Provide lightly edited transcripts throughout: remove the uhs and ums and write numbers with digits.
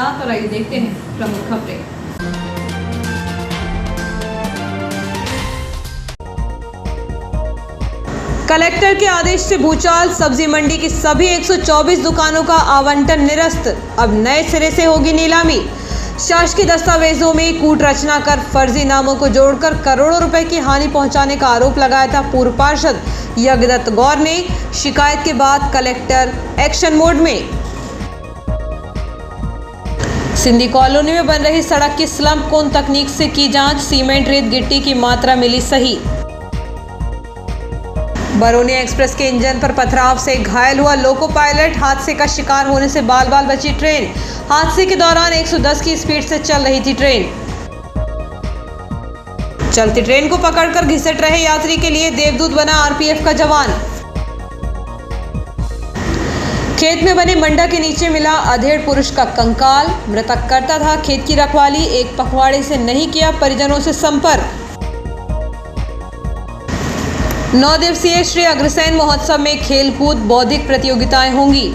साथ और आइए देखते हैं प्रमुख खबरें। कलेक्टर के आदेश से भूचाल, सब्जी मंडी की सभी 124 दुकानों का आवंटन निरस्त। अब नए सिरे से होगी नीलामी। शासकीय दस्तावेजों में कूट रचना कर फर्जी नामों को जोड़कर करोड़ों रुपए की हानि पहुंचाने का आरोप लगाया था पूर्व पार्षद यज्ञदत्त गौर ने। शिकायत के बाद कलेक्टर एक्शन मोड में। सिंधी कॉलोनी में बन रही सड़क की स्लम्प कोन तकनीक से की जांच, सीमेंट रेत गिट्टी की मात्रा मिली सही। बरौनी एक्सप्रेस के इंजन पर पथराव से घायल हुआ लोको पायलट, हादसे का शिकार होने से बाल बाल बची ट्रेन। हादसे के दौरान 110 की स्पीड से चल रही थी ट्रेन। चलती ट्रेन को पकड़कर घिसट रहे यात्री के लिए देवदूत बना आरपीएफ का जवान। खेत में बने मंडा के नीचे मिला अधेड़ पुरुष का कंकाल। मृतक करता था खेत की रखवाली, एक पखवाड़े से नहीं किया परिजनों से संपर्क। 9 दिवसीय श्री अग्रसेन महोत्सव में खेलकूद बौद्धिक प्रतियोगिताएं होंगी।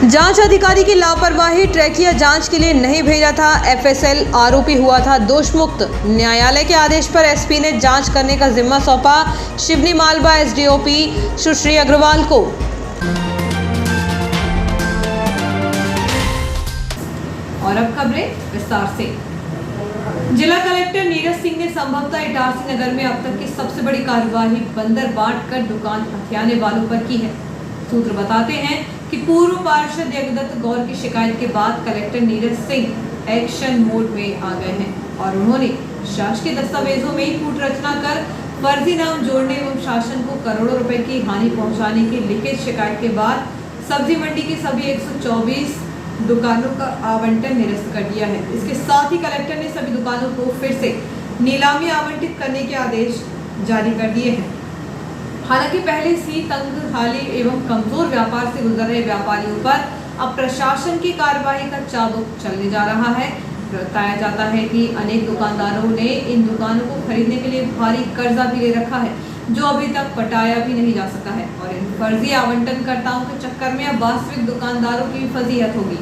जांच अधिकारी की लापरवाही, ट्रैकिया जांच के लिए नहीं भेजा था एफएसएल, आरोपी हुआ था दोषमुक्त। न्यायालय के आदेश पर एसपी ने जांच करने का जिम्मा सौंपा शिवनी मालवा एसडीओपी सुश्री अग्रवाल को। और अब खबरें विस्तार से। जिला कलेक्टर नीरज सिंह ने संभवतः इटारसी नगर में अब तक की सबसे बड़ी कार्यवाही बंदर बांट कर दुकान हथियाने वालों पर की है। सूत्र बताते हैं कि पूर्व पार्षद यज्ञदत्त गौर की शिकायत के बाद collector Neeraj Singh action mode में आ गए हैं और उन्होंने शासकीय दस्तावेजों में कूट रचना कर फर्जी नाम जोड़ने एवं शासन को करोड़ों रुपए की हानि पहुंचाने की लिखित शिकायत के बाद सब्जी मंडी की सभी 124 दुकानों का आवंटन निरस्त कर दिया है। इसके साथ ही कलेक्टर ने सभी दुकानों को फिर से नीलामी आवंटित करने के आदेश जारी कर दिए हैं। हालांकि पहले से तंग हाली एवं कमजोर व्यापार से गुजर रहे व्यापारियों पर अब प्रशासन की कार्रवाई का चाबुक चलने जा रहा है। बताया जाता है कि अनेक दुकानदारों ने इन दुकानों को खरीदने के लिए भारी कर्जा भी ले रखा है, जो अभी तक पटाया भी नहीं जा सका है और इन फर्जी आवंटनकर्ताओं के चक्कर में अब वास्तविक दुकानदारों की भी फजीहत होगी।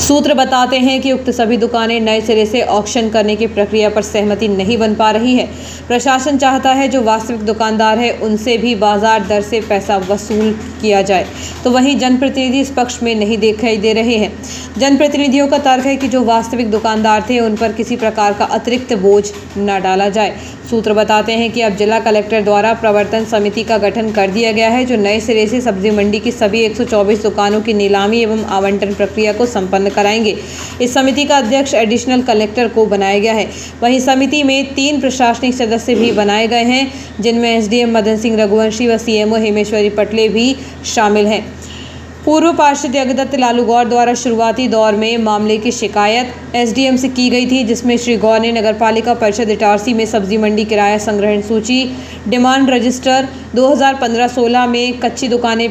सूत्र बताते हैं कि उक्त सभी दुकानें नए सिरे से ऑक्शन करने की प्रक्रिया पर सहमति नहीं बन पा रही है। प्रशासन चाहता है जो वास्तविक दुकानदार है उनसे भी बाजार दर से पैसा वसूल किया जाए, तो वहीं जनप्रतिनिधि इस पक्ष में नहीं दिखाई दे रहे हैं। जनप्रतिनिधियों का तर्क है कि जो वास्तविक दुकानदार थे उन पर किसी प्रकार का अतिरिक्त बोझ न डाला जाए। सूत्र बताते हैं कि अब जिला कलेक्टर द्वारा प्रवर्तन समिति का गठन कर दिया गया है, जो नए सिरे से सब्जी मंडी की सभी 124 दुकानों की नीलामी एवं आवंटन प्रक्रिया को संपन्न कराएंगे। इस समिति का अध्यक्ष एडिशनल कलेक्टर को बनाया गया है। वहीं समिति में 3 प्रशासनिक सदस्य भी बनाए गए हैं, जिनमें एसडीएम मदन सिंह रघुवंशी व सीएमओ हेमेश्वरी पटले भी शामिल हैं। पूर्व पार्षद यज्ञदत्त लालू गौर द्वारा शुरुआती दौर में मामले की शिकायत एसडीएम से की गई थी, जिसमें श्री गौर ने नगरपालिका परिषद इटारसी में सब्जी मंडी किराया संग्रहण सूची डिमांड रजिस्टर 2015-16 में कच्ची दुकानें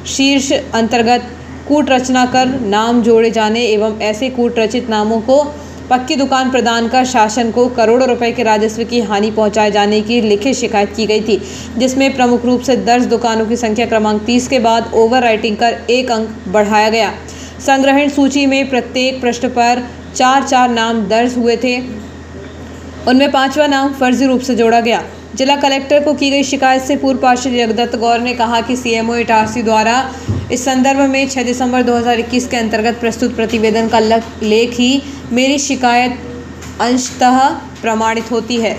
शीर्ष अंतर्गत कूट रचना कर नाम जोड़े जाने एवं ऐसे कूट रचित नामों को पक्की दुकान प्रदान कर शासन को करोड़ों रुपए के राजस्व की हानि पहुंचाए जाने की लिखित शिकायत की गई थी, जिसमें प्रमुख रूप से दर्ज दुकानों की संख्या क्रमांक 30 के बाद ओवर राइटिंग कर 1 अंक बढ़ाया गया। संग्रहण सूची में प्रत्येक पृष्ठ पर 4 नाम दर्ज हुए थे, उनमें 5वां नाम फर्जी रूप से जोड़ा गया। जिला कलेक्टर को की गई शिकायत से पूर्व पार्षद यज्ञदत्त गौर ने कहा कि सीएमओ इटारसी द्वारा इस संदर्भ में 6 दिसंबर 2021 के अंतर्गत प्रस्तुत प्रतिवेदन का लेख ही मेरी शिकायत अंशतः प्रमाणित होती है।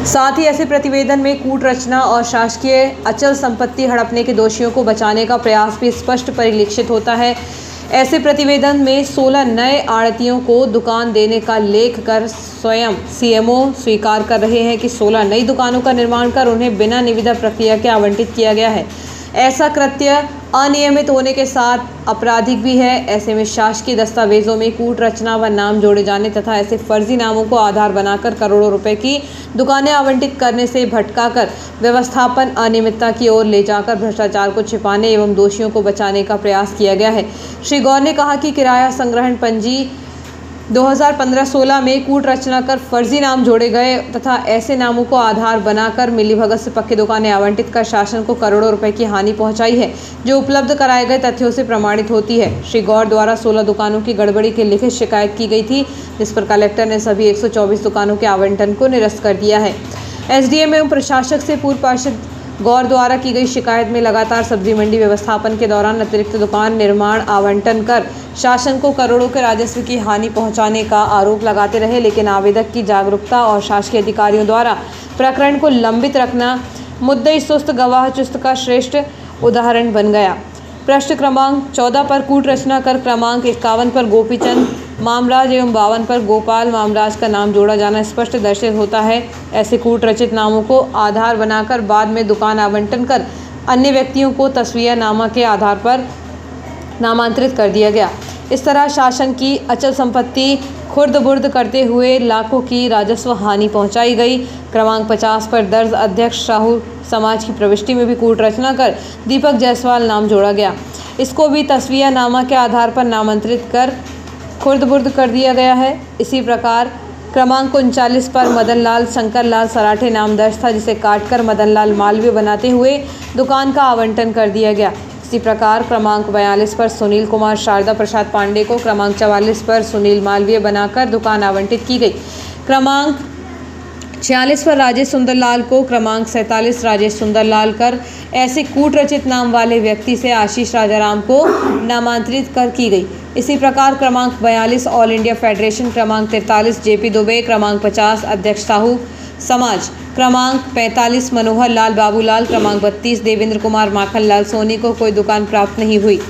साथ ही ऐसे प्रतिवेदन में कूट रचना और शासकीय अचल संपत्ति हड़पने के दोषियों को बचाने का प्रयास भी स्पष्ट परिलक्षित होता है। ऐसे प्रतिवेदन में 16 नए आढ़तियों को दुकान देने का लेख कर स्वयं सीएमओ स्वीकार कर रहे हैं कि 16 नई दुकानों का निर्माण कर उन्हें बिना निविदा प्रक्रिया के आवंटित किया गया है। ऐसा कृत्य अनियमित होने के साथ आपराधिक भी है। ऐसे में शासकीय दस्तावेजों में कूट रचना व नाम जोड़े जाने तथा ऐसे फर्जी नामों को आधार बनाकर करोड़ों रुपए की दुकानें आवंटित करने से भटकाकर व्यवस्थापन अनियमितता की ओर ले जाकर भ्रष्टाचार को छिपाने एवं दोषियों को बचाने का प्रयास किया गया है। श्री गौर ने कहा कि किराया संग्रहण पंजी 2015-16 में कूट रचना कर फर्जी नाम जोड़े गए तथा ऐसे नामों को आधार बनाकर मिलीभगत से पक्की दुकानें आवंटित कर शासन को करोड़ों रुपए की हानि पहुंचाई है, जो उपलब्ध कराए गए तथ्यों से प्रमाणित होती है। श्री गौर द्वारा 16 दुकानों की गड़बड़ी की लिखित शिकायत की गई थी, जिस पर कलेक्टर ने सभी 124 दुकानों के आवंटन को निरस्त कर दिया है। एसडीएम एवं प्रशासक से पूर्व पार्षद गौर द्वारा की गई शिकायत में लगातार सब्जी मंडी व्यवस्थापन के दौरान अतिरिक्त दुकान निर्माण आवंटन कर शासन को करोड़ों के राजस्व की हानि पहुंचाने का आरोप लगाते रहे, लेकिन आवेदक की जागरूकता और शासकीय अधिकारियों द्वारा प्रकरण को लंबित रखना मुद्दई सुस्त गवाह चुस्त का श्रेष्ठ उदाहरण बन गया। पृष्ठ क्रमांक 14 पर कूट रचना कर क्रमांक 51 पर गोपीचंद मामराज एवं 52 पर गोपाल मामराज का नाम जोड़ा जाना स्पष्ट दर्शित होता है। ऐसे कूट रचित नामों को आधार बनाकर बाद में दुकान आवंटन कर अन्य व्यक्तियों को तस्वीर नामा के आधार पर नामांतरित कर दिया गया। इस तरह शासन की अचल संपत्ति खुर्द बुर्द करते हुए लाखों की राजस्व हानि पहुंचाई गई। क्रमांक 50 पर दर्ज अध्यक्ष साहू समाज की प्रविष्टि में भी कूट रचना कर दीपक जायसवाल नाम जोड़ा गया। इसको भी तस्वीर नामा के आधार पर नामांतरित कर खुर्द बुर्द कर दिया गया है। इसी प्रकार क्रमांक 39 पर मदन लाल शंकर लाल सराठे नाम दर्ज था, जिसे काटकर मदन लाल मालवीय बनाते हुए दुकान का आवंटन कर दिया गया। इसी प्रकार क्रमांक 42 पर सुनील कुमार शारदा प्रसाद पांडे को क्रमांक 44 पर सुनील मालवीय बनाकर दुकान आवंटित की गई। क्रमांक 46 पर राजेश सुंदरलाल को क्रमांक 47 राजेश सुंदरलाल कर ऐसे कूट रचित नाम वाले व्यक्ति से आशीष राजाराम को नामांतरित कर की गई। इसी प्रकार क्रमांक 42 ऑल इंडिया फेडरेशन, क्रमांक 43 जेपी दुबे, क्रमांक 50 अध्यक्ष साहू समाज, क्रमांक 45 मनोहर लाल बाबूलाल, क्रमांक 32 देवेंद्र कुमार माखन लाल सोनी को कोई दुकान प्राप्त नहीं हुई।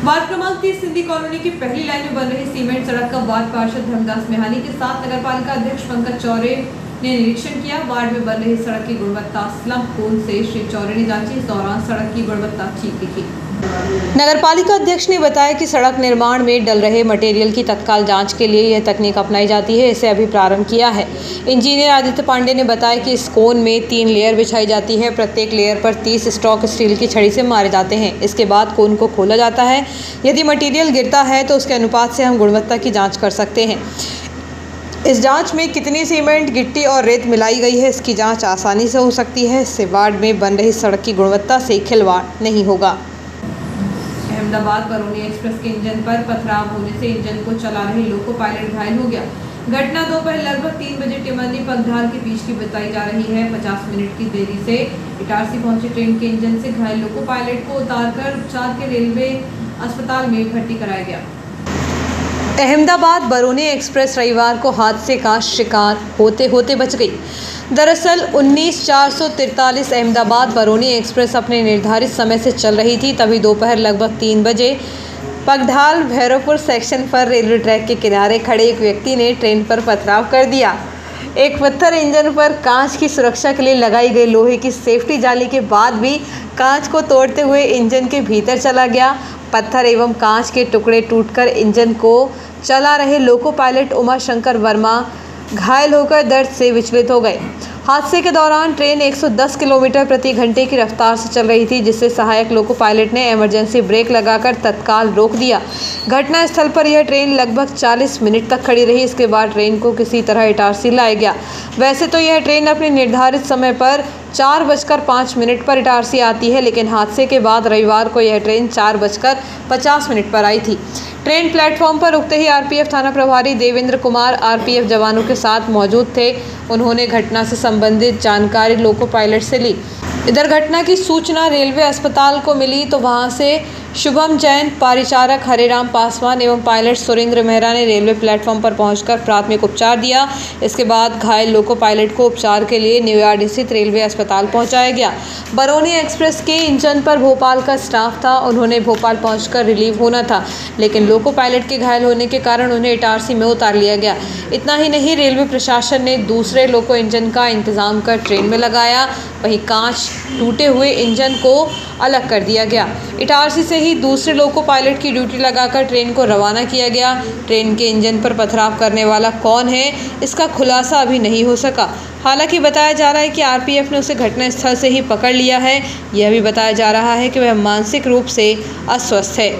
वार्ड क्रमांक 30 सिंधी कॉलोनी की पहली लाइन में बन रही सीमेंट सड़क का वार्ड पार्षद धर्मदास मेहानी के साथ नगरपालिका अध्यक्ष पंकज चौरे ने निरीक्षण किया। वार्ड में बन रही सड़क की गुणवत्ता स्लम कोन से श्री चौरे ने जांची। इस दौरान सड़क की गुणवत्ता ठीक दिखी। नगरपालिका अध्यक्ष ने बताया कि सड़क निर्माण में डल रहे मटेरियल की तत्काल जांच के लिए यह तकनीक अपनाई जाती है। इसे अभी प्रारंभ किया है। इंजीनियर आदित्य पांडे ने बताया कि इस कोन में 3 लेयर बिछाई जाती है। प्रत्येक लेयर पर 30 स्टॉक स्टील की छड़ी से मारे जाते हैं। इसके बाद कोन को खोला जाता है। यदि मटेरियल गिरता है तो उसके अनुपात से हम गुणवत्ता की जाँच कर सकते हैं। इस जांच में कितनी सीमेंट, गिट्टी और रेत मिलाई गई है, इसकी जांच आसानी से हो सकती है। इससे वार्ड में बन रही सड़क की गुणवत्ता से खिलवाड़ नहीं होगा। अहमदाबाद बरौनी एक्सप्रेस के इंजन पर पथराव होने से इंजन को चला रहे लोको पायलट घायल हो गया। घटना दोपहर लगभग 3 बजे टिमरनी पगढाल के बीच की बताई जा रही है। 50 मिनट की देरी से इटारसी पहुंची ट्रेन के इंजन से घायल लोको पायलट को उतारकर उपचार के रेलवे अस्पताल में भर्ती कराया गया। अहमदाबाद बरौनी एक्सप्रेस रविवार को हादसे का शिकार होते होते बच गई। दरअसल 19/443 अहमदाबाद बरौनी एक्सप्रेस अपने निर्धारित समय से चल रही थी। तभी दोपहर लगभग 3 बजे पगढाल भैरवपुर सेक्शन पर रेलवे ट्रैक के किनारे खड़े एक व्यक्ति ने ट्रेन पर पथराव कर दिया। एक पत्थर इंजन पर कांच की सुरक्षा के लिए लगाई गई लोहे की सेफ्टी जाली के बाद भी कांच को तोड़ते हुए इंजन के भीतर चला गया। पत्थर एवं कांच के टुकड़े टूटकर इंजन को चला रहे लोको पायलट उमा शंकर वर्मा घायल होकर दर्द से विचलित हो गए। हादसे के दौरान ट्रेन 110 किलोमीटर प्रति घंटे की रफ्तार से चल रही थी, जिससे सहायक लोको पायलट ने इमरजेंसी ब्रेक लगाकर तत्काल रोक दिया। घटना स्थल पर यह ट्रेन लगभग 40 मिनट तक खड़ी रही। इसके बाद ट्रेन को किसी तरह इटारसी लाया गया। वैसे तो यह ट्रेन अपने निर्धारित समय पर 4:05 पर इटारसी आती है, लेकिन हादसे के बाद रविवार को यह ट्रेन 4:50 पर आई थी। ट्रेन प्लेटफॉर्म पर रुकते ही आरपीएफ थाना प्रभारी देवेंद्र कुमार आरपीएफ जवानों के साथ मौजूद थे। उन्होंने घटना से संबंधित जानकारी लोको पायलट से ली। इधर घटना की सूचना रेलवे अस्पताल को मिली तो वहां से शुभम जैन, परिचारक हरेराम पासवान एवं पायलट सुरेंद्र मेहरा ने रेलवे प्लेटफॉर्म पर पहुंचकर प्राथमिक उपचार दिया। इसके बाद घायल लोको पायलट को उपचार के लिए न्यूयार्ड स्थित रेलवे अस्पताल पहुंचाया गया। बरौनी एक्सप्रेस के इंजन पर भोपाल का स्टाफ था। उन्होंने भोपाल पहुंचकर रिलीव होना था, लेकिन लोको पायलट के घायल होने के कारण उन्हें इटारसी में उतार लिया गया। इतना ही नहीं, रेलवे प्रशासन ने दूसरे लोको इंजन का इंतजाम कर ट्रेन में लगाया। वहीं कांच टूटे हुए इंजन को अलग कर दिया गया। इटारसी से ही दूसरे लोको पायलट की ड्यूटी लगाकर ट्रेन को रवाना किया गया। ट्रेन के इंजन पर पथराव करने वाला कौन है, इसका खुलासा अभी नहीं हो सका। हालांकि बताया जा रहा है कि आरपीएफ ने उसे घटनास्थल से ही पकड़ लिया है। यह भी बताया जा रहा है कि वह मानसिक रूप से अस्वस्थ है।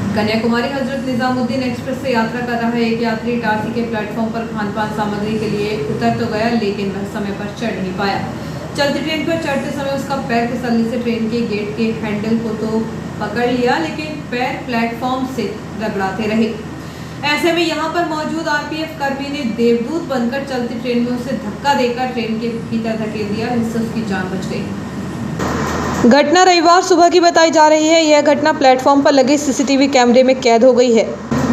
कन्याकुमारी हजरत निजामुद्दीन एक्सप्रेस से यात्रा कर रहा एक यात्री इटारसी के प्लेटफॉर्म पर खान पान सामग्री के लिए उतर तो गया, लेकिन वह समय पर चढ़ नहीं पाया। चलती ट्रेन पर चढ़ते समय उसका पैर फिसलने से ट्रेन के गेट के हैंडल को तो पकड़ लिया, लेकिन पैर प्लेटफॉर्म से रगड़ाते रहे। ऐसे में यहाँ पर मौजूद आरपीएफ कर्मी ने देवदूत बनकर चलती ट्रेन में उसे धक्का देकर ट्रेन के भीतर धकेल दिया, जिससे उसकी जान बच गई। घटना रविवार सुबह की बताई जा रही है। यह घटना प्लेटफॉर्म पर लगे सीसीटीवी कैमरे में कैद हो गई है।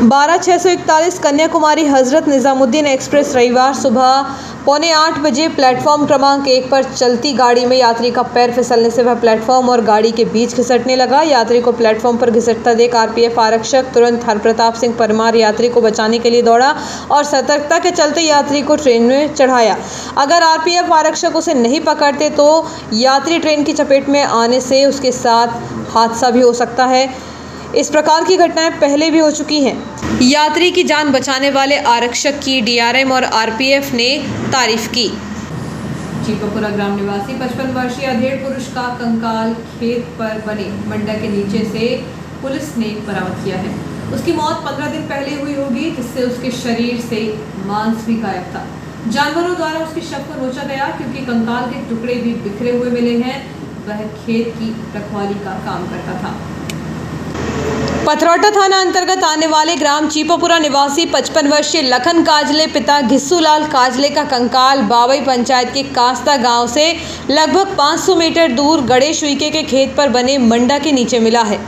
12/641 कन्याकुमारी हजरत निजामुद्दीन एक्सप्रेस रविवार सुबह 7:45 बजे प्लेटफॉर्म क्रमांक 1 पर चलती गाड़ी में यात्री का पैर फिसलने से वह प्लेटफॉर्म और गाड़ी के बीच घिसटने लगा। यात्री को प्लेटफॉर्म पर घिसटता देख आरपीएफ आरक्षक तुरंत हरप्रताप सिंह परमार यात्री को बचाने के लिए दौड़ा और सतर्कता के चलते यात्री को ट्रेन में चढ़ाया। अगर आरपीएफ आरक्षक उसे नहीं पकड़ते तो यात्री ट्रेन की चपेट में आने से उसके साथ हादसा भी हो सकता है। इस प्रकार की घटनाएं पहले भी हो चुकी हैं। यात्री की जान बचाने वाले आरक्षक की डीआरएम और आरपीएफ ने तारीफ की। चीपापुरा ग्राम निवासी 55 वर्षीय अधेड़ पुरुष का कंकाल खेत पर बने मंडा के नीचे से पुलिस ने बरामद किया है। उसकी मौत 15 दिन पहले हुई होगी, जिससे उसके शरीर से मांस भी गायब था। जानवरों द्वारा उसके शव को नोचा गया, क्योंकि कंकाल के टुकड़े भी बिखरे हुए मिले हैं। वह खेत की रखवाली का काम करता था। पथरौटा थाना अंतर्गत आने वाले ग्राम चीपापुरा निवासी 55 वर्षीय लखन काजले पिता घिस्सूलाल काजले का कंकाल बावई पंचायत के कास्ता गांव से लगभग 500 मीटर दूर गणेश उइके के खेत पर बने मंडा के नीचे मिला है,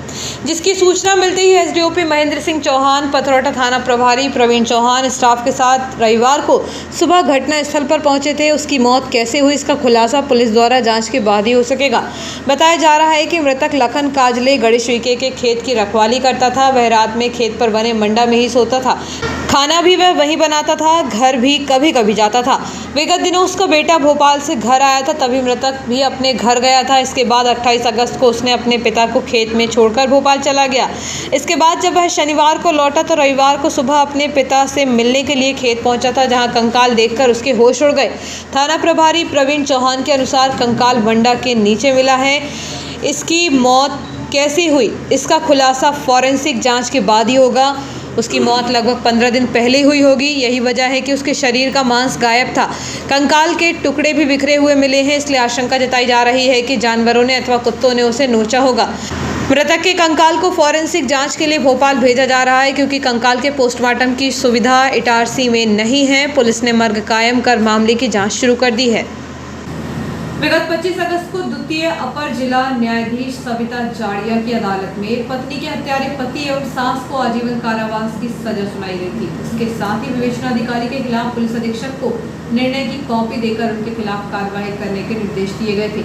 जिसकी सूचना मिलते ही एसडीओपी महेंद्र सिंह चौहान, पथरौटा थाना प्रभारी प्रवीण चौहान स्टाफ के साथ रविवार को सुबह घटना स्थल पर पहुंचे थे। उसकी मौत कैसे हुई, इसका खुलासा पुलिस द्वारा जांच के बाद ही हो सकेगा। बताया जा रहा है कि मृतक लखन काजले गणेश उइके के खेत की रखवाली करता था। वह रात में खेत पर बने मंडा में ही सोता था। खाना भी वह वहीं बनाता था, घर भी कभी कभी जाता था। विगत दिनों उसका बेटा भोपाल से घर आया था, तभी मृतक भी अपने घर गया था। इसके बाद 28 अगस्त को उसने अपने पिता को खेत में छोड़कर भोपाल चला गया। इसके बाद जब वह शनिवार को लौटा तो रविवार को सुबह अपने पिता से मिलने के लिए खेत पहुंचा था, जहां कंकाल देखकर उसके होश उड़ गए। थाना प्रभारी प्रवीण चौहान के अनुसार कंकाल मंडा के नीचे मिला है। इसकी मौत कैसी हुई, इसका खुलासा फॉरेंसिक जांच के बाद ही होगा। उसकी मौत लगभग 15 दिन पहले हुई होगी। यही वजह है कि उसके शरीर का मांस गायब था। कंकाल के टुकड़े भी बिखरे हुए मिले हैं, इसलिए आशंका जताई जा रही है कि जानवरों ने अथवा कुत्तों ने उसे नोचा होगा। मृतक के कंकाल को फॉरेंसिक जांच के लिए भोपाल भेजा जा रहा है, क्योंकि कंकाल के पोस्टमार्टम की सुविधा इटारसी में नहीं है। पुलिस ने मर्ग कायम कर मामले की जाँच शुरू कर दी है। विगत 25 अगस्त को द्वितीय अपर जिला न्यायाधीश सविता जाड़िया की अदालत में पत्नी के हत्यारे पति एवं सास को आजीवन कारावास की सजा सुनाई गई थी। इसके साथ ही विवेचनाधिकारी के खिलाफ पुलिस अधीक्षक को निर्णय की कॉपी देकर उनके खिलाफ कार्रवाई करने के निर्देश दिए गए थे।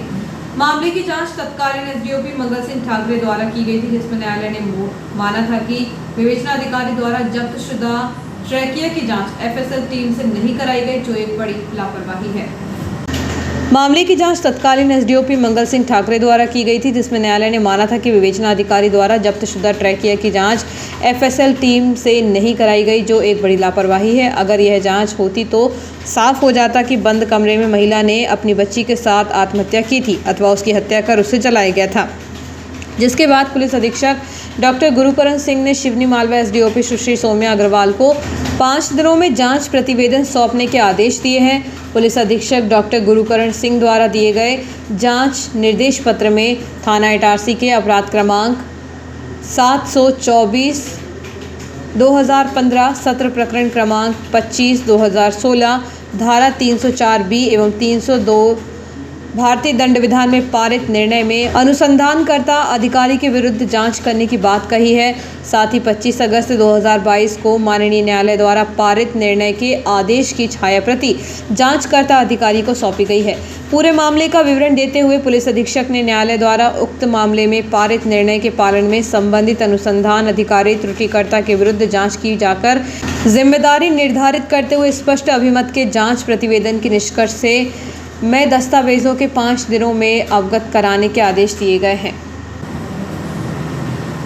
मामले की जांच तत्कालीन एसडीओपी मंगल सिंह ठाकरे द्वारा की गई थी, जिसमें न्यायालय ने माना था कि विवेचनाधिकारी द्वारा जब्तशुदा ट्रैकिया की जाँच एफएसएल टीम से नहीं कराई गई, जो एक बड़ी लापरवाही है। मामले की जांच तत्कालीन एसडीओपी मंगल सिंह ठाकरे द्वारा की गई थी, जिसमें न्यायालय ने माना था कि विवेचना अधिकारी द्वारा जब्तशुदा ट्रैकिया की जांच एफएसएल टीम से नहीं कराई गई, जो एक बड़ी लापरवाही है। अगर यह जांच होती तो साफ हो जाता कि बंद कमरे में महिला ने अपनी बच्ची के साथ आत्महत्या की थी अथवा उसकी हत्या कर उसे जलाया गया था। जिसके बाद पुलिस अधीक्षक डॉक्टर गुरुकरण सिंह ने शिवनी मालवा एसडीओपी सुश्री सौम्या अग्रवाल को 5 दिनों में जांच प्रतिवेदन सौंपने के आदेश दिए हैं। पुलिस अधीक्षक डॉक्टर गुरुकरण सिंह द्वारा दिए गए जांच निर्देश पत्र में थाना इटारसी के अपराध क्रमांक 724/2015 सत्र प्रकरण क्रमांक 25/2016 धारा 304B एवं 302 भारतीय दंड विधान में पारित निर्णय में अनुसंधानकर्ता अधिकारी के विरुद्ध जांच करने की बात कही है। साथ ही 25 अगस्त 2022 को माननीय न्यायालय द्वारा पारित निर्णय के आदेश की छायाप्रति जांचकर्ता अधिकारी को सौंपी गई है। पूरे मामले का विवरण देते हुए पुलिस अधीक्षक ने न्यायालय द्वारा उक्त मामले में पारित निर्णय के पालन में संबंधित अनुसंधान अधिकारी त्रुटिकर्ता के विरुद्ध जाँच की जाकर जिम्मेदारी निर्धारित करते हुए स्पष्ट अभिमत के जाँच प्रतिवेदन के निष्कर्ष से मैं दस्तावेजों के 5 दिनों में अवगत कराने के आदेश दिए गए हैं।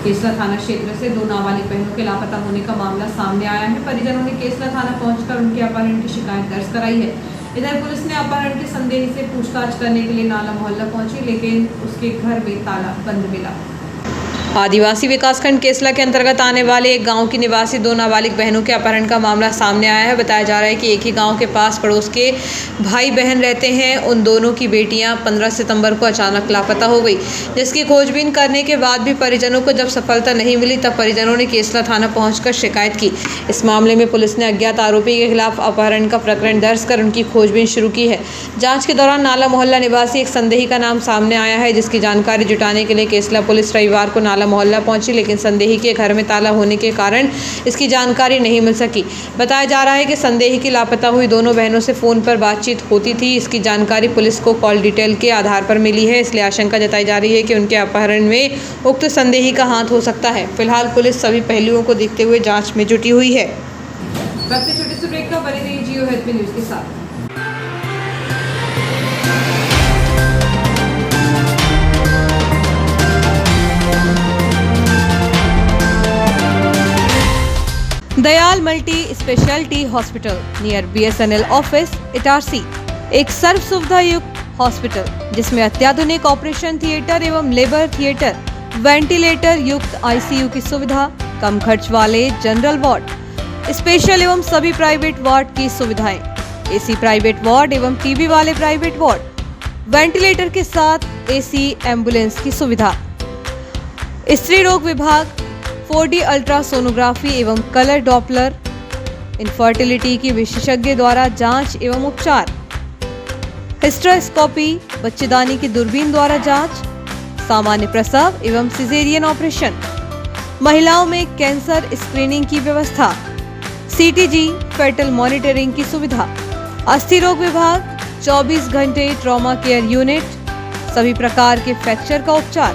केसला थाना क्षेत्र से 2 नाबालिग बहनों के लापता होने का मामला सामने आया है। परिजनों ने केसला थाना पहुंचकर उनके अपहरण की शिकायत दर्ज कराई है। इधर पुलिस ने अपहरण के संदेही से पूछताछ करने के लिए नाला मोहल्ला पहुंची, लेकिन उसके घर में ताला बंद मिला। आदिवासी विकासखंड केसला के अंतर्गत आने वाले एक गांव की निवासी 2 नाबालिग बहनों के अपहरण का मामला सामने आया है। बताया जा रहा है कि एक ही गांव के पास पड़ोस के भाई बहन रहते हैं। उन दोनों की बेटियां 15 सितंबर को अचानक लापता हो गई, जिसकी खोजबीन करने के बाद भी परिजनों को जब सफलता नहीं मिली तब परिजनों ने केसला थाना पहुंचकर शिकायत की। इस मामले में पुलिस ने अज्ञात आरोपी के खिलाफ अपहरण का प्रकरण दर्ज कर उनकी खोजबीन शुरू की है। जाँच के दौरान नाला मोहल्ला निवासी एक संदेही का नाम सामने आया है, जिसकी जानकारी जुटाने के लिए केसला पुलिस रविवार को नाला मोहल्ला पहुंची, लेकिन संदेही के घर में ताला होने के कारण इसकी जानकारी नहीं मिल सकी। बताया जा रहा है कि संदेही की लापता हुई दोनों बहनों से फोन पर बातचीत होती थी। इसकी जानकारी पुलिस को कॉल डिटेल के आधार पर मिली है, इसलिए आशंका जताई जा रही है कि उनके अपहरण में उक्त संदेही का हाथ हो सकता है। फिलहाल पुलिस सभी पहलुओं को देखते हुए जाँच में जुटी हुई है। छोटे से ब्रेक का बने रहिए जियो हेल्थ न्यूज के साथ। Dayal multi speciality hospital near BSNL office Itarsi एक सर्व सुविधा युक्त हॉस्पिटल जिसमें अत्याधुनिक ऑपरेशन थिएटर एवं लेबर थिएटर, वेंटिलेटर युक्त ICU की सुविधा, कम खर्च वाले जनरल वार्ड, स्पेशल एवं सभी प्राइवेट वार्ड की सुविधाएं, AC प्राइवेट वार्ड एवं TB वाले प्राइवेट वार्ड, वेंटिलेटर के साथ AC एम्बुलेंस की सुविधा, स्त्री रोग विभाग, 4D अल्ट्रासोनोग्राफी एवं कलर डॉपलर, इनफर्टिलिटी की विशेषज्ञ द्वारा जांच एवं उपचार, हिस्टेरोस्कोपी, बच्चेदानी की दूरबीन द्वारा जांच, सामान्य प्रसव एवं सिजेरियन ऑपरेशन, महिलाओं में कैंसर स्क्रीनिंग की व्यवस्था, CTG फेटल मॉनिटरिंग की सुविधा, अस्थि रोग विभाग, 24 घंटे ट्रॉमा केयर यूनिट, सभी प्रकार के फ्रैक्चर का उपचार,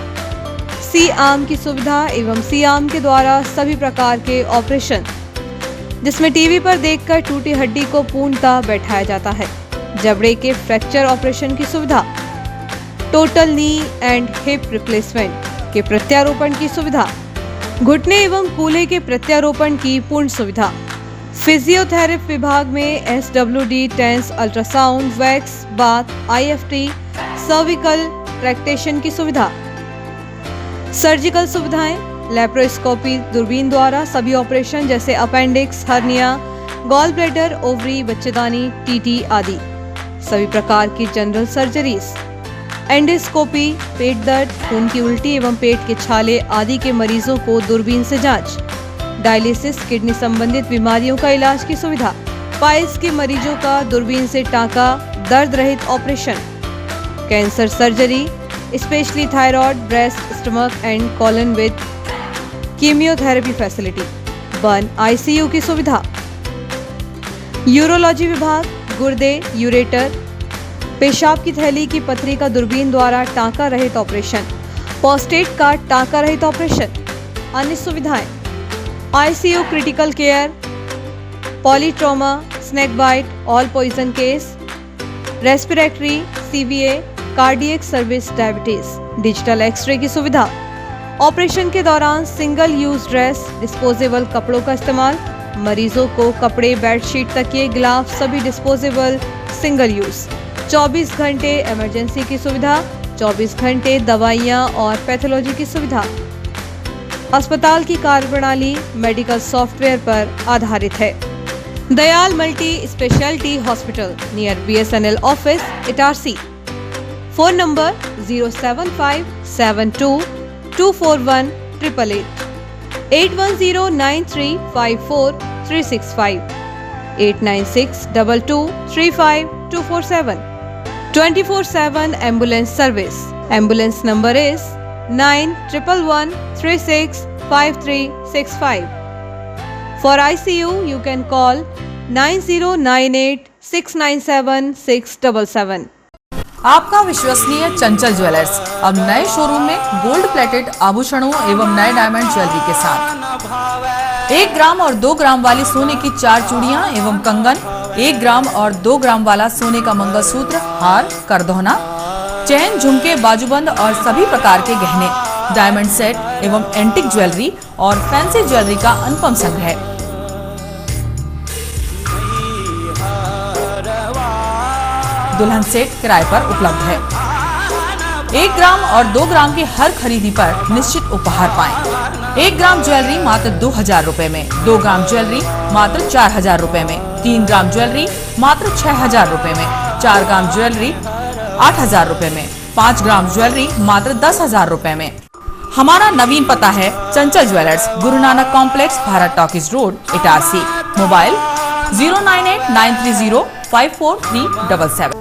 C-आर्म की सुविधा एवं C-आर्म के द्वारा सभी प्रकार के ऑपरेशन, जिसमें टीवी पर देखकर टूटी हड्डी को पूर्णतः बैठाया जाता है, जबड़े के फ्रैक्चर ऑपरेशन की सुविधा, total knee and hip replacement के प्रत्यारोपण की सुविधा, घुटने एवं कूल्हे के प्रत्यारोपण की पूर्ण सुविधा, फिजियोथेरेपी विभाग में SWD, TENS, ultrasound, wax, bath, IFT, cervical traction की सुविधा, सर्जिकल सुविधाएं, लेप्रोस्कोपी दूरबीन द्वारा सभी ऑपरेशन जैसे appendix, hernia, gall bladder, ovary, बच्चेदानी, TT आदि, सभी प्रकार की जनरल सर्जरीज, एंडोस्कोपी, पेट दर्द, खून की उल्टी एवं पेट के छाले आदि के मरीजों को दूरबीन से जांच, डायलिसिस, किडनी संबंधित बीमारियों का इलाज की सुविधा, पाइल्स के मरीजों का दूरबीन से टाँका, दर्द रहित operation, cancer surgery, specially thyroid, breast, stomach and colon with chemotherapy facility, burn ICU की सुविधा, यूरोलॉजी विभाग, गुर्दे, यूरेटर, पेशाब की थैली की पथरी का दूरबीन द्वारा टाँका रहित ऑपरेशन, प्रोस्टेट का टाँका रहित ऑपरेशन, अन्य सुविधाएं, ICU critical care, polytrauma, snake bite, all poison case, respiratory, CVA, cardiac service, diabetes, digital x ray की सुविधा, ऑपरेशन के दौरान सिंगल यूज ड्रेस, डिस्पोजेबल कपड़ों का इस्तेमाल, मरीजों को कपड़े, बेडशीट, तकिए, ग्लाव सभी डिस्पोजेबल सिंगल यूज, 24 घंटे इमरजेंसी की सुविधा, 24 घंटे दवाइयाँ और पैथोलॉजी की सुविधा। अस्पताल की कार्यप्रणाली मेडिकल सॉफ्टवेयर पर आधारित है। Dayal multi speciality hospital near BSNL office Itarsi. Phone number 07572241888, 8109354365, 8962235247, 24/7 ambulance service. Ambulance number is 9111365365. For ICU, you can call 9098697677. आपका विश्वसनीय चंचल ज्वेलर्स अब नए शोरूम में गोल्ड प्लेटेड आभूषणों एवं नए डायमंड ज्वेलरी के साथ 1 ग्राम और 2 ग्राम वाली सोने की 4 चूड़ियां एवं कंगन, 1 ग्राम और 2 ग्राम वाला सोने का मंगलसूत्र, हार, करदोहना, चैन, झुमके, बाजूबंद और सभी प्रकार के गहने, डायमंड सेट एवं एंटिक ज्वेलरी और फैंसी ज्वेलरी का अनुपम संग्रह। दुल्हन सेट किराए पर उपलब्ध है। 1 ग्राम और 2 ग्राम की हर खरीदी पर निश्चित उपहार पाएं। 1 ग्राम ज्वेलरी मात्र 2,000 रुपए में, 2 ग्राम ज्वेलरी मात्र 4,000 रुपए में, 3 ग्राम ज्वेलरी मात्र 6,000 रुपए में, 4 ग्राम ज्वेलरी 8,000 रुपए में, 5 ग्राम ज्वेलरी मात्र 10,000 रुपए में। हमारा नवीन पता है Chanchal jewellers, Guru Nanak complex, Bharat talkies road, Itarsi. Mobile 09893054377।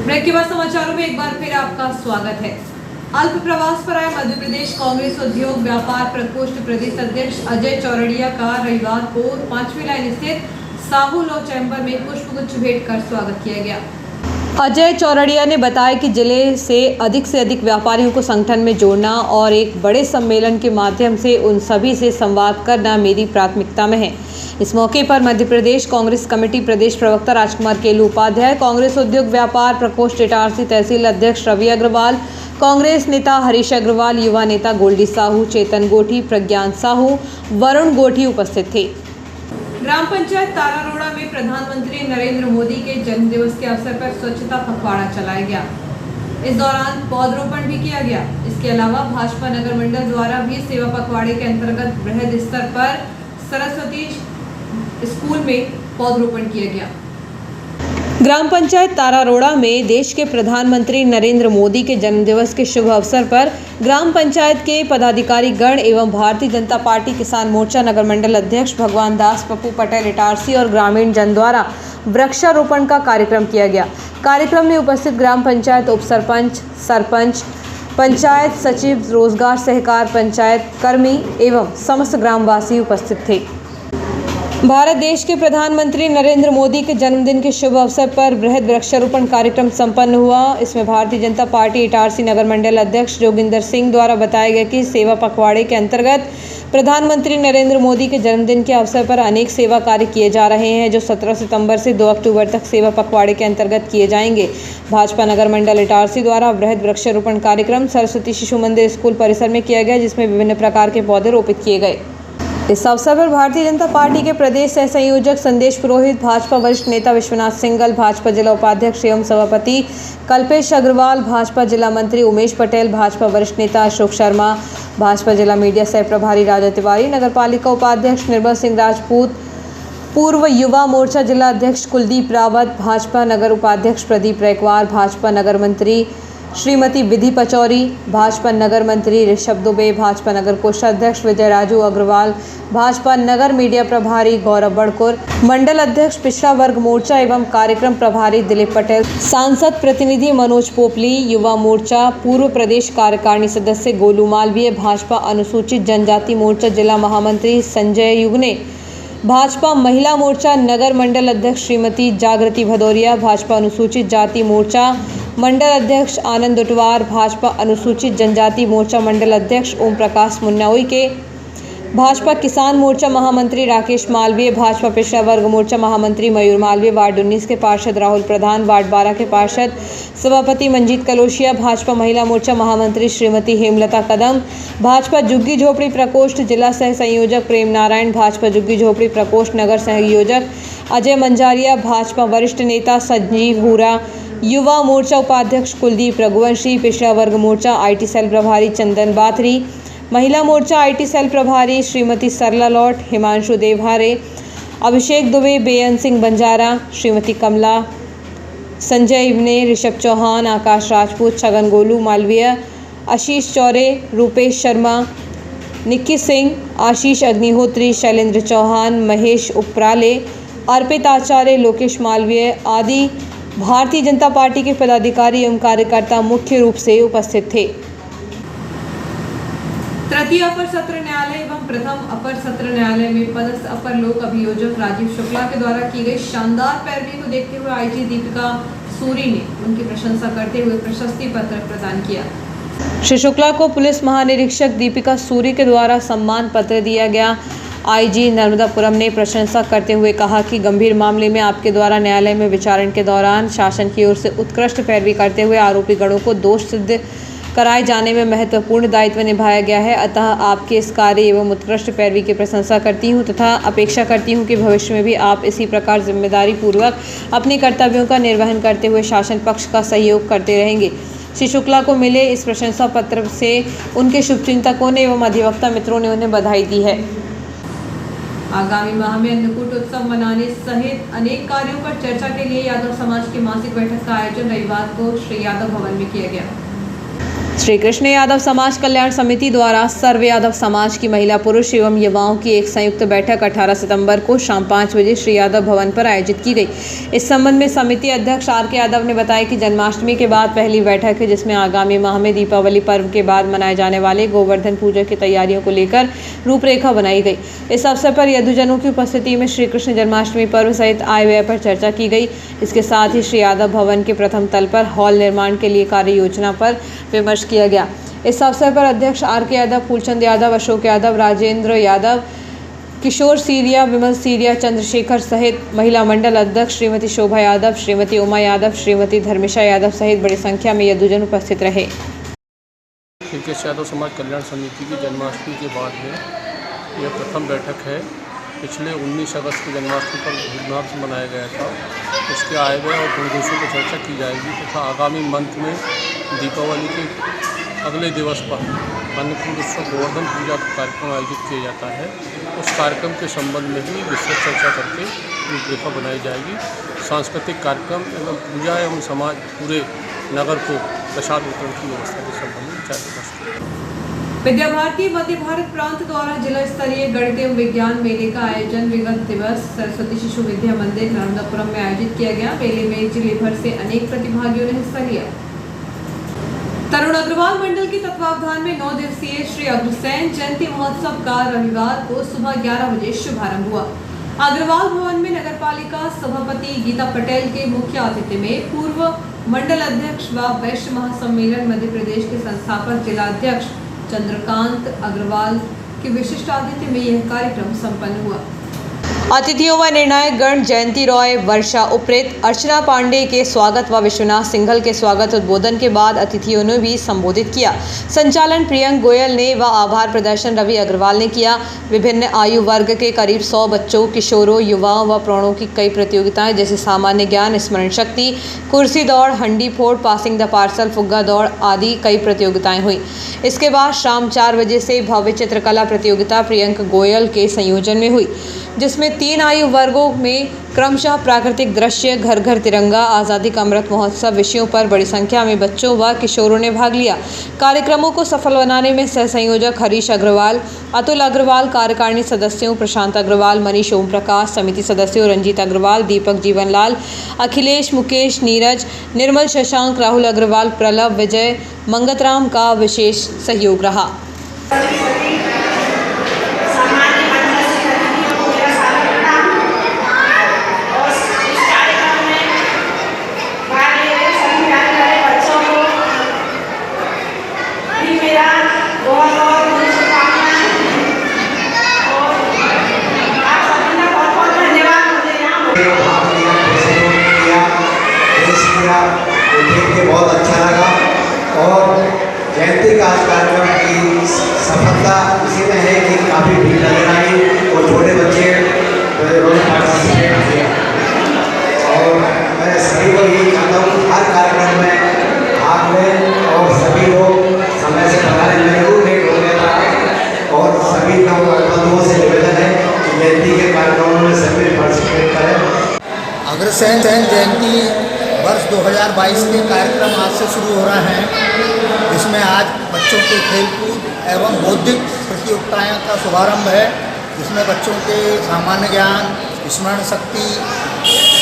Break के बाद समाचारों में एक बार फिर आपका स्वागत है। अल्प प्रवास पर आए मध्य प्रदेश कांग्रेस उद्योग व्यापार प्रकोष्ठ प्रदेश अध्यक्ष अजय चौरड़िया का रविवार को 5वीं लाइन स्थित साहू लॉ चैम्बर में पुष्पगुच्छ भेंट कर स्वागत किया गया। अजय चौरड़िया ने बताया कि जिले से अधिक व्यापारियों को संगठन में जोड़ना और एक बड़े सम्मेलन के माध्यम से उन सभी से संवाद करना मेरी प्राथमिकता में है। इस मौके पर मध्य प्रदेश कांग्रेस कमेटी प्रदेश प्रवक्ता राजकुमार केलू उपाध्याय, कांग्रेस उद्योग व्यापार प्रकोष्ठ इटारसी तहसील अध्यक्ष रवि अग्रवाल, कांग्रेस नेता हरीश अग्रवाल, युवा नेता गोल्डी साहू, चेतन गोठी, प्रज्ञान साहू, वरुण गोठी उपस्थित थे। ग्राम पंचायत तारारोड़ा में प्रधानमंत्री नरेंद्र मोदी के जन्मदिवस के अवसर पर स्वच्छता पखवाड़ा चलाया गया। इस दौरान पौधरोपण भी किया गया। इसके अलावा भाजपा नगर मंडल द्वारा भी सेवा पखवाड़े के अंतर्गत बृहद स्तर पर सरस्वती स्कूल में पौधरोपण किया गया। ग्राम पंचायत तारारोड़ा में देश के प्रधानमंत्री नरेंद्र मोदी के जन्मदिवस के शुभ अवसर पर ग्राम पंचायत के पदाधिकारी गण एवं भारतीय जनता पार्टी किसान मोर्चा नगर मंडल अध्यक्ष भगवान दास पप्पू पटेल इटारसी और ग्रामीण जन द्वारा वृक्षारोपण का कार्यक्रम किया गया। कार्यक्रम में उपस्थित ग्राम पंचायत उप सरपंच, सरपंच, पंचायत सचिव, रोजगार सहकार पंचायत कर्मी एवं समस्त ग्रामवासी उपस्थित थे। भारत देश के प्रधानमंत्री नरेंद्र मोदी के जन्मदिन के शुभ अवसर पर बृहद वृक्षारोपण कार्यक्रम संपन्न हुआ। इसमें भारतीय जनता पार्टी इटारसी नगर मंडल अध्यक्ष जोगिंदर सिंह द्वारा बताया गया कि सेवा पखवाड़े के अंतर्गत प्रधानमंत्री नरेंद्र मोदी के जन्मदिन के अवसर पर अनेक सेवा कार्य किए जा रहे हैं, जो 17 सितंबर से 2 अक्टूबर तक सेवा पखवाड़े के अंतर्गत किए जाएंगे। भाजपा नगर मंडल इटारसी द्वारा बृहद वृक्षारोपण कार्यक्रम सरस्वती शिशु मंदिर स्कूल परिसर में किया गया, जिसमें विभिन्न प्रकार के पौधे रोपित किए गए। इस अवसर पर भारतीय जनता पार्टी के प्रदेश सह संयोजक संदेश पुरोहित, भाजपा वरिष्ठ नेता विश्वनाथ सिंगल, भाजपा जिला उपाध्यक्ष एवं सभापति कल्पेश अग्रवाल, भाजपा जिला मंत्री उमेश पटेल, भाजपा वरिष्ठ नेता अशोक शर्मा, भाजपा जिला मीडिया सह प्रभारी राजा तिवारी, नगर पालिका उपाध्यक्ष निर्मल सिंह राजपूत, पूर्व युवा मोर्चा जिला अध्यक्ष कुलदीप रावत, भाजपा नगर उपाध्यक्ष प्रदीप रैकवार, भाजपा नगर मंत्री श्रीमती विधि पचौरी, भाजपा नगर मंत्री ऋषभ दुबे, भाजपा नगर कोषाध्यक्ष विजय राजू अग्रवाल, भाजपा नगर मीडिया प्रभारी गौरव बड़कुर, मंडल अध्यक्ष पिछड़ा वर्ग मोर्चा एवं कार्यक्रम प्रभारी दिलीप पटेल, सांसद प्रतिनिधि मनोज पोपली, युवा मोर्चा पूर्व प्रदेश कार्यकारिणी सदस्य गोलू मालवीय, भाजपा अनुसूचित जनजाति मोर्चा जिला महामंत्री संजय युगने, भाजपा महिला मोर्चा नगर मंडल अध्यक्ष श्रीमती जागृति भदौरिया, भाजपा अनुसूचित जाति मोर्चा मंडल अध्यक्ष आनंद उटवार, भाजपा अनुसूचित जनजाति मोर्चा मंडल अध्यक्ष ओम प्रकाश मुन्ना उइके, भाजपा किसान मोर्चा महामंत्री राकेश मालवीय, भाजपा पिछड़ा वर्ग मोर्चा महामंत्री मयूर मालवीय, वार्ड 19 के पार्षद राहुल प्रधान, वार्ड 12 के पार्षद सभापति मंजीत कलोशिया, भाजपा महिला मोर्चा महामंत्री श्रीमती हेमलता कदम, भाजपा झुग्गी झोपड़ी प्रकोष्ठ जिला सह संयोजक प्रेम नारायण, भाजपा झुग्गी झोपड़ी प्रकोष्ठ नगर संयोजक अजय मंजारिया, भाजपा वरिष्ठ नेता संजीव हुरा, युवा मोर्चा उपाध्यक्ष कुलदीप रघुवंशी, पिछड़ा वर्ग मोर्चा आईटी सेल प्रभारी चंदन बाथरी, महिला मोर्चा आईटी सेल प्रभारी श्रीमती सरला लौट, हिमांशु देवहारे, अभिषेक दुबे, बेअन सिंह बंजारा, श्रीमती कमला, संजय इब्ने, ऋषभ चौहान, आकाश राजपूत, छगन गोलू मालवीय, आशीष चौरे, रूपेश शर्मा, निक्की सिंह, आशीष अग्निहोत्री, शैलेंद्र चौहान, महेश उपराले, अर्पित आचार्य, लोकेश मालवीय आदि भारतीय जनता पार्टी के पदाधिकारी एवं कार्यकर्ता मुख्य रूप से उपस्थित थे। तृतीय अपर सत्र न्यायालय एवं प्रथम अपर सत्र न्यायालय में पदस्थ अपर लोक अभियोजक राजीव शुक्ला के द्वारा की गई शानदार पैरवी को देखते हुए आईजी दीपिका सूरी ने उनकी प्रशंसा करते हुए प्रशस्ति पत्र प्रदान किया। श्री शुक्ला को पुलिस महानिरीक्षक दीपिका सूरी के द्वारा सम्मान पत्र दिया गया। आईजी नर्मदापुरम ने प्रशंसा करते हुए कहा कि गंभीर मामले में आपके द्वारा न्यायालय में विचारण के दौरान शासन की ओर से उत्कृष्ट पैरवी करते हुए आरोपी गणों को दोष सिद्ध कराए जाने में महत्वपूर्ण दायित्व निभाया गया है। अतः आपके इस कार्य एवं उत्कृष्ट पैरवी की प्रशंसा करती हूँ तथा अपेक्षा करती हूँ कि भविष्य में भी आप इसी प्रकार जिम्मेदारी पूर्वक अपने कर्तव्यों का निर्वहन करते हुए शासन पक्ष का सहयोग करते रहेंगे। श्री शुक्ला को मिले इस प्रशंसा पत्र से उनके शुभचिंतकों ने एवं अधिवक्ता मित्रों ने उन्हें बधाई दी है। आगामी माह में अन्नकूट उत्सव मनाने सहित अनेक कार्यों पर चर्चा के लिए यादव समाज की मासिक बैठक का आयोजन रविवार को श्री यादव भवन में किया गया। श्री कृष्ण यादव समाज कल्याण समिति द्वारा सर्व यादव समाज की महिला, पुरुष एवं युवाओं की एक संयुक्त बैठक 18 सितंबर को शाम 5 बजे श्री यादव भवन पर आयोजित की गई। इस संबंध में समिति अध्यक्ष आर.के. यादव ने बताया कि जन्माष्टमी के बाद पहली बैठक है, जिसमें आगामी माह में दीपावली पर्व के बाद मनाए जाने वाले गोवर्धन पूजा की तैयारियों को लेकर रूपरेखा बनाई गई। इस अवसर पर यदुजनों की उपस्थिति में श्री कृष्ण जन्माष्टमी पर्व सहित आय व्यय पर चर्चा की गई। इसके साथ ही श्री यादव भवन के प्रथम तल पर हॉल निर्माण के लिए कार्य योजना पर विमर्श किया गया। इस अवसर पर अध्यक्ष आर.के. यादव, फूलचंद यादव, अशोक यादव, राजेंद्र यादव, किशोर सीरिया, विमल सीरिया, चंद्रशेखर सहित महिला मंडल अध्यक्ष श्रीमती शोभा यादव, श्रीमती उमा यादव, श्रीमती धर्मिशा यादव सहित बड़ी संख्या में यदुजन उपस्थित रहे। यादव समाज कल्याण समिति की जन्माष्टमी के बाद में यह प्रथम बैठक है। पिछले 19 अगस्त को जन्माष्टमी पर धूमधाम से मनाया गया था। इसके आय व्यय और गुणदोषों पर चर्चा की जाएगी तथा आगामी मंथ में दीपावली के अगले दिवस पर अन्नकूट उत्सव गोवर्धन पूजा का कार्यक्रम आयोजित किया जाता है। उस कार्यक्रम के संबंध में ही विस्तृत चर्चा करके रूपरेखा बनाई जाएगी। सांस्कृतिक कार्यक्रम एवं पूजा एवं समाज पूरे नगर को प्रसाद वितरण की व्यवस्था के संबंध में चर्चा। विद्या भारती मध्य भारत प्रांत द्वारा जिला स्तरीय गणित एवं विज्ञान मेले का आयोजन विगत दिवस सरस्वती शिशु विद्या मंदिर नर्मदापुरम में आयोजित किया गया। मेले में जिले भर से अनेक प्रतिभागियों ने हिस्सा लिया। तरुण अग्रवाल मंडल के तत्वावधान में 9 दिवसीय श्री अग्रसेन जयंती महोत्सव का रविवार को सुबह 11 बजे शुभारंभ हुआ। अग्रवाल भवन में नगरपालिका सभापति गीता पटेल के मुख्य आतिथ्य में पूर्व मंडल अध्यक्ष व वैश्य महासम्मेलन मध्य प्रदेश के संस्थापक जिलाध्यक्ष चंद्रकांत अग्रवाल के विशिष्ट आतिथ्य में यह कार्यक्रम संपन्न हुआ। अतिथियों व निर्णायक गण जयंती रॉय, वर्षा उप्रेत, अर्चना पांडे के स्वागत व विश्वनाथ सिंघल के स्वागत उद्बोधन के बाद अतिथियों ने भी संबोधित किया। संचालन प्रियंक गोयल ने व आभार प्रदर्शन रवि अग्रवाल ने किया। विभिन्न आयु वर्ग के करीब 100 बच्चों, किशोरों, युवाओं व प्रौढ़ों की कई प्रतियोगिताएं जैसे सामान्य ज्ञान, स्मरण शक्ति, कुर्सी दौड़, हंडी फोड़, पासिंग द पार्सल, फुग्गा दौड़ आदि कई प्रतियोगिताएं हुई। इसके बाद शाम 4 बजे से भव्य चित्रकला प्रतियोगिता प्रियंक गोयल के संयोजन में हुई, जिसमें 3 आयु वर्गों में क्रमशः प्राकृतिक दृश्य, घर घर तिरंगा, आज़ादी का अमृत महोत्सव विषयों पर बड़ी संख्या में बच्चों व किशोरों ने भाग लिया। कार्यक्रमों को सफल बनाने में सह संयोजक हरीश अग्रवाल, अतुल अग्रवाल, कार्यकारिणी सदस्यों प्रशांत अग्रवाल, मनीष ओम प्रकाश, समिति सदस्यों रंजीत अग्रवाल, दीपक जीवनलाल, अखिलेश, मुकेश, नीरज, निर्मल, शशांक, राहुल अग्रवाल, प्रलव, विजय, मंगतराम का विशेष सहयोग रहा। बहुत अच्छा लगा और जयंती का कार्यक्रम की सफलता इसी में है कि काफ़ी भीड़ नजर आई और छोटे बच्चे पार्टिसिपेट किया। और मैं सभी को यही चाहता हूँ हर कार्यक्रम में भाग लें और सभी लोग समय से पधारें। जरूर लेट हो गया था और सभी का बंधुओं से निवेदन है कि जयंती के कार्यक्रमों में सभी पार्टिसिपेट करें। अग्रसेन जयंती वर्ष 2022 के कार्यक्रम आज से शुरू हो रहे हैं, जिसमें आज बच्चों के खेलकूद एवं बौद्धिक प्रतियोगिताओं का शुभारंभ है, जिसमें बच्चों के सामान्य ज्ञान, स्मरण शक्ति,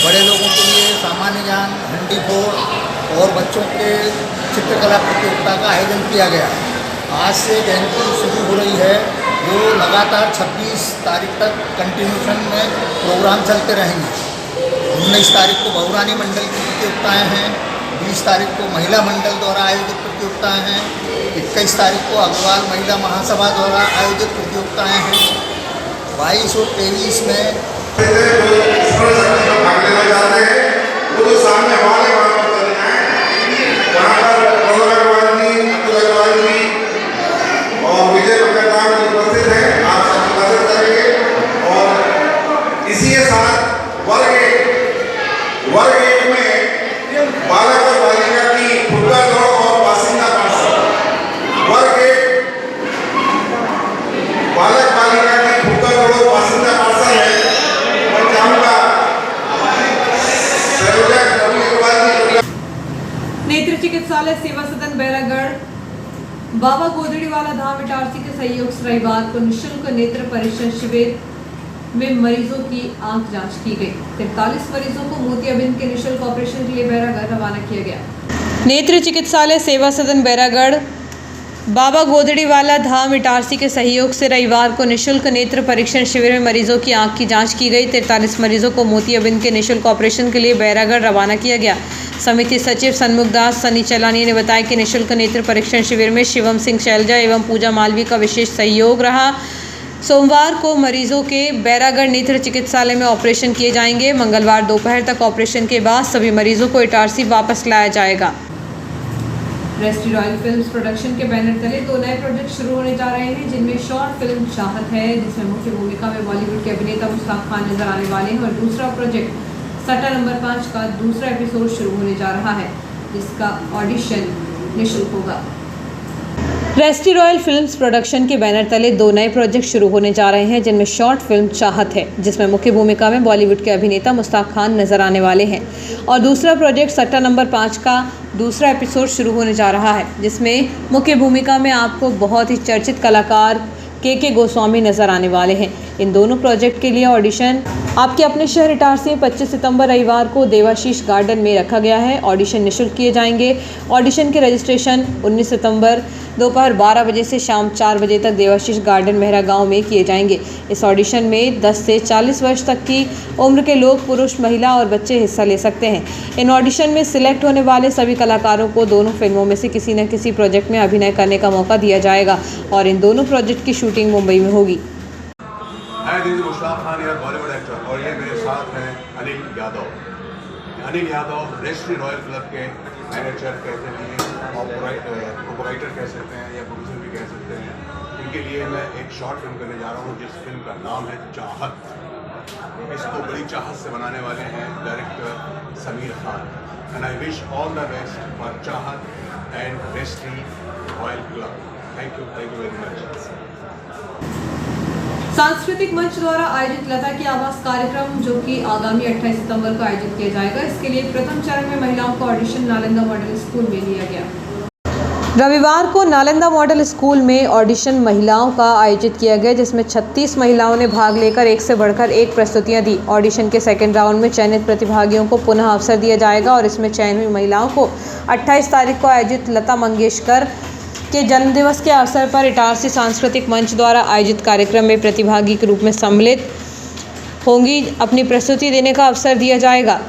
बड़े लोगों के लिए सामान्य ज्ञान, हंडी फोड़ और बच्चों के चित्रकला प्रतियोगिता का आयोजन किया गया। आज से जयंती शुरू हो रही है, जो लगातार 26 तारीख तक कंटिन्यूशन में प्रोग्राम चलते रहेंगे। 19 तारीख को बहुरानी मंडल की प्रतियोगिताएँ हैं, 20 तारीख को महिला मंडल द्वारा आयोजित प्रतियोगिताएँ हैं, 21 तारीख को अग्रवाल महिला महासभा द्वारा आयोजित प्रतियोगिताएँ हैं, 22 और 23 में सामने वर्ग 1 में बालक और बालिका की फुटबॉल दौड़ और बासिंदा पार्सल। वर्ग 1 बालक बालिका की फुटबॉल दौड़ और बासिंदा पार्सल है। मैं चाहूँगा नेत्र चिकित्सालय सेवा सदन बैरागढ़ बाबा गोदड़ीवाला धाम इटारसी के सहयोग से रविवार को निःशुल्क नेत्र परीक्षण शिविर में मरीजों की आंख जांच की गई। 43 मरीजों को मोतियाबिंद के निःशुल्क ऑपरेशन के लिए बैरागढ़ रवाना किया गया। नेत्र चिकित्सालय सेवा सदन बैरागढ़ बाबा गोदड़ीवाला धाम इटारसी के सहयोग से रविवार को निःशुल्क नेत्र परीक्षण शिविर में मरीजों की आंख की जांच की गई। 43 मरीजों को मोतियाबिंद के निःशुल्क ऑपरेशन के लिए बैरागढ़ रवाना किया गया। समिति सचिव सन्मुख दास सनी चलानी ने बताया कि निःशुल्क नेत्र परीक्षण शिविर में शिवम सिंह शैलजा एवं पूजा मालवी का विशेष सहयोग रहा। सोमवार को मरीजों के बैरागढ़ नेत्र चिकित्सालय में ऑपरेशन किए जाएंगे। मंगलवार दोपहर तक ऑपरेशन के बाद सभी मरीजों को इटारसी वापस लाया जाएगा। रेस्टी रॉयल फिल्म्स प्रोडक्शन के बैनर तले 2 नए प्रोजेक्ट शुरू होने जा रहे हैं, जिनमें शॉर्ट फिल्म चाहत है, जिसमें मुख्य भूमिका में बॉलीवुड के अभिनेता मुस्ताक खान नजर आने वाले हैं, और दूसरा प्रोजेक्ट सट्टा नंबर 5 का दूसरा एपिसोड शुरू होने जा रहा है, जिसका ऑडिशन निःशुल्क होगा। रेस्टी रॉयल फिल्म्स प्रोडक्शन के बैनर तले 2 नए प्रोजेक्ट शुरू होने जा रहे हैं, जिनमें शॉर्ट फिल्म चाहत है, जिसमें मुख्य भूमिका में बॉलीवुड के अभिनेता मुस्ताक खान नजर आने वाले हैं, और दूसरा प्रोजेक्ट सट्टा नंबर 5 का दूसरा एपिसोड शुरू होने जा रहा है, जिसमें मुख्य भूमिका में आपको बहुत ही चर्चित कलाकार के गोस्वामी नजर आने वाले हैं। इन दोनों प्रोजेक्ट के लिए ऑडिशन आपके अपने शहर इटारसी में 25 सितंबर रविवार को देवाशीष गार्डन में रखा गया है। ऑडिशन निःशुल्क किए जाएंगे। ऑडिशन के रजिस्ट्रेशन 19 सितंबर दोपहर 12 बजे से शाम 4 बजे तक देवाशीष गार्डन मेहरा गांव में किए जाएंगे। इस ऑडिशन में 10 से 40 वर्ष तक की उम्र के लोग, पुरुष, महिला और बच्चे हिस्सा ले सकते हैं। इन ऑडिशन में सिलेक्ट होने वाले सभी कलाकारों को दोनों फिल्मों में से किसी न किसी प्रोजेक्ट में अभिनय करने का मौका दिया जाएगा, और इन दोनों प्रोजेक्ट की शूटिंग मुंबई में होगी। मुस्ताक खान या बॉलीवुड एक्टर, और ये मेरे साथ हैं अनिल यादव। अनिल यादव रेस्टी रॉयल क्लब के मैनेजर कह सकते हैं, ऑपरेटर कह सकते हैं, या प्रोड्यूसर भी कह सकते हैं। इनके लिए मैं एक शॉर्ट फिल्म करने जा रहा हूँ, जिस फिल्म का नाम है चाहत। इसको बड़ी चाहत से बनाने वाले हैं director Sameer Khan. And I wish all the best for Chahat and रेस्टी royal club. Thank you very much. सांस्कृतिक मंच द्वारा आयोजित लता की आवाज कार्यक्रम, जो कि आगामी 28 सितंबर को आयोजित किया जाएगा, इसके लिए प्रथम चरण में महिलाओं का ऑडिशन नालंदा मॉडल स्कूल में लिया गया। रविवार को नालंदा मॉडल स्कूल में ऑडिशन महिलाओं का आयोजित किया गया, जिसमें 36 महिलाओं ने भाग लेकर एक से बढ़कर एक प्रस्तुतियां दी। ऑडिशन के सेकेंड राउंड में चयनित प्रतिभागियों को पुनः अवसर दिया जाएगा, और इसमें चयन हुई महिलाओं को 28 तारीख को आयोजित लता मंगेशकर के जन्मदिवस के अवसर पर इटारसी सांस्कृतिक मंच द्वारा आयोजित कार्यक्रम में प्रतिभागी के रूप में सम्मिलित होंगी। अपनी प्रस्तुति देने का अवसर दिया जाएगा।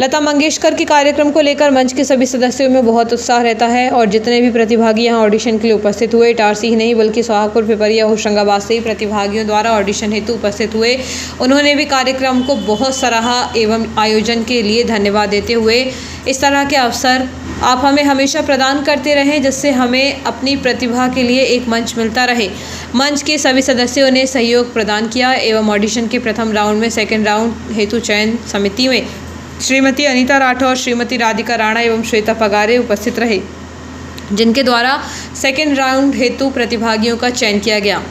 लता मंगेशकर के कार्यक्रम को लेकर मंच के सभी सदस्यों में बहुत उत्साह रहता है, और जितने भी प्रतिभागी यहां ऑडिशन के लिए उपस्थित हुए, इटारसी ही नहीं बल्कि सोहागपुर, पिपरिया, होशंगाबाद से ही प्रतिभागियों द्वारा ऑडिशन हेतु उपस्थित हुए। उन्होंने भी कार्यक्रम को बहुत सराहा एवं आयोजन के लिए धन्यवाद देते हुए इस तरह के अवसर आप हमें हमेशा प्रदान करते रहें, जिससे हमें अपनी प्रतिभा के लिए एक मंच मिलता रहे। मंच के सभी सदस्यों ने सहयोग प्रदान किया एवं ऑडिशन के प्रथम राउंड में सेकंड राउंड हेतु चयन समिति में श्रीमती अनीता राठौर, श्रीमती राधिका राणा एवं श्वेता पगारे उपस्थित रहे, जिनके द्वारा सेकंड राउंड हेतु प्रतिभागियों का चयन किया गया।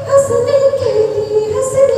हंसने के लिए हंसने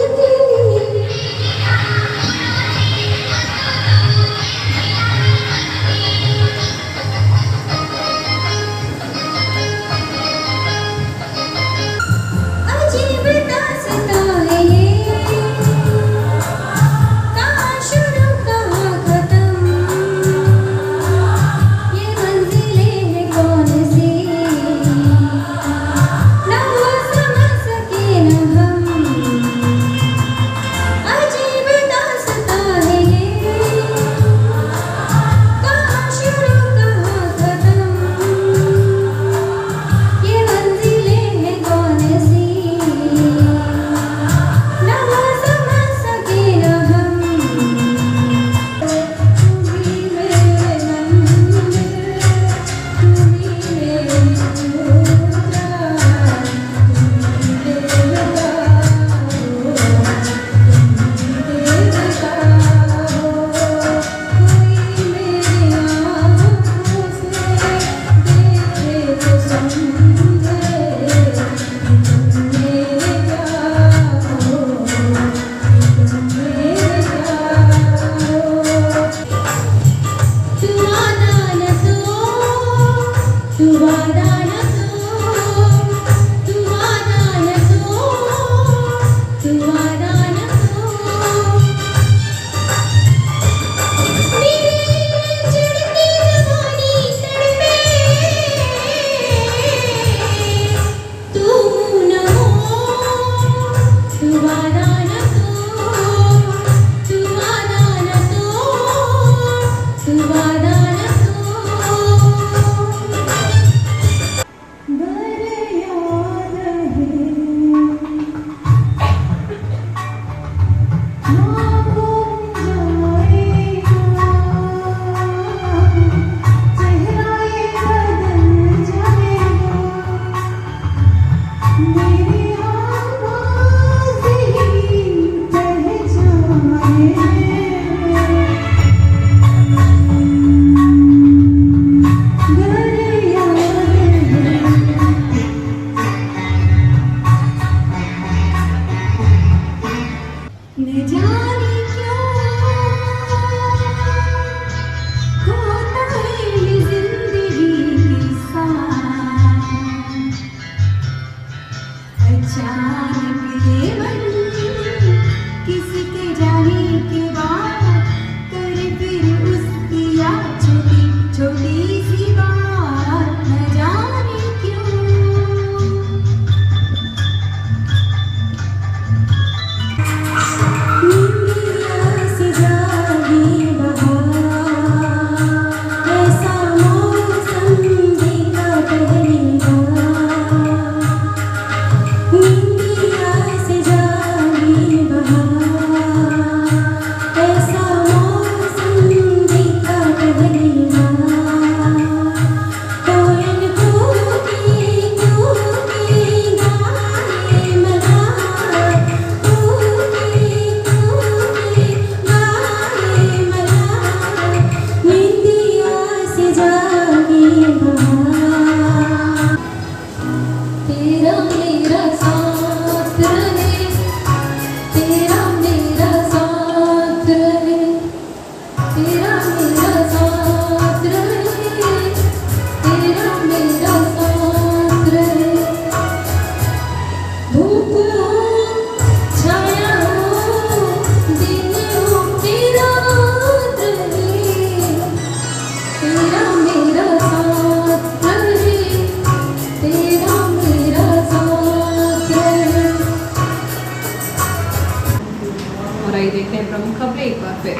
देखते हैं प्रमुख खबरें एक बार फिर।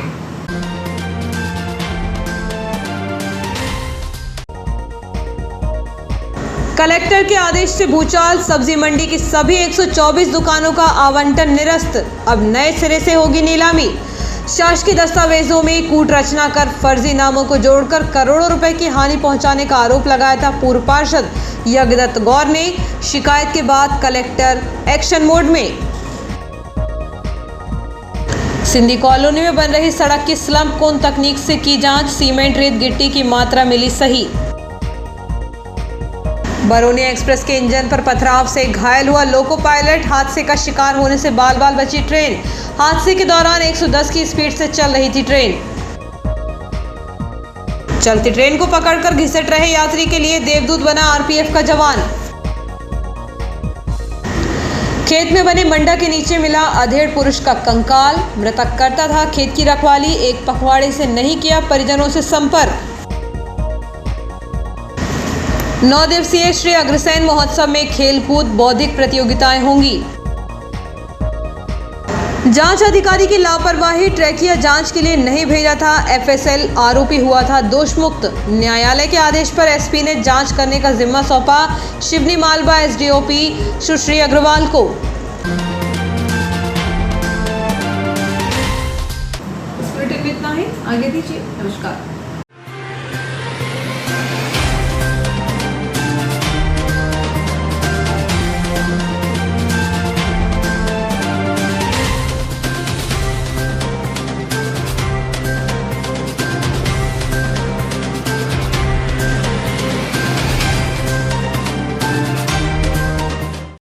कलेक्टर के आदेश से भूचाल, सब्जी मंडी की सभी 124 दुकानों का आवंटन निरस्त। अब नए सिरे से होगी नीलामी। शासकीय दस्तावेजों में कूट रचना कर फर्जी नामों को जोड़कर करोड़ों रुपए की हानि पहुंचाने का आरोप लगाया था पूर्व पार्षद यज्ञदत्त गौर ने। शिकायत के बाद कलेक्टर एक्शन मोड में। सिंधी कॉलोनी में बन रही सड़क की स्लम्प कोन तकनीक से की जांच, सीमेंट रेत गिट्टी की मात्रा मिली सही। बरौनी एक्सप्रेस के इंजन पर पथराव से घायल हुआ लोको पायलट, हादसे का शिकार होने से बाल बाल बची ट्रेन। हादसे के दौरान 110 की स्पीड से चल रही थी ट्रेन। चलती ट्रेन को पकड़कर घिसट रहे यात्री के लिए देवदूत बना आरपीएफ का जवान। खेत में बने मंडा के नीचे मिला अधेड़ पुरुष का कंकाल। मृतक करता था खेत की रखवाली, एक पखवाड़े से नहीं किया परिजनों से संपर्क। 9 दिवसीय श्री अग्रसेन महोत्सव में खेलकूद बौद्धिक प्रतियोगिताएं होंगी। जांच अधिकारी की लापरवाही, ट्रैकिया जांच के लिए नहीं भेजा था। एफएसएल आरोपी हुआ था दोषमुक्त। न्यायालय के आदेश पर एसपी ने जांच करने का जिम्मा सौंपा शिवनी मालवा एसडीओपी सुश्री अग्रवाल को। इस बुलेटिन में इतना ही, आगे दीजिए। नमस्कार।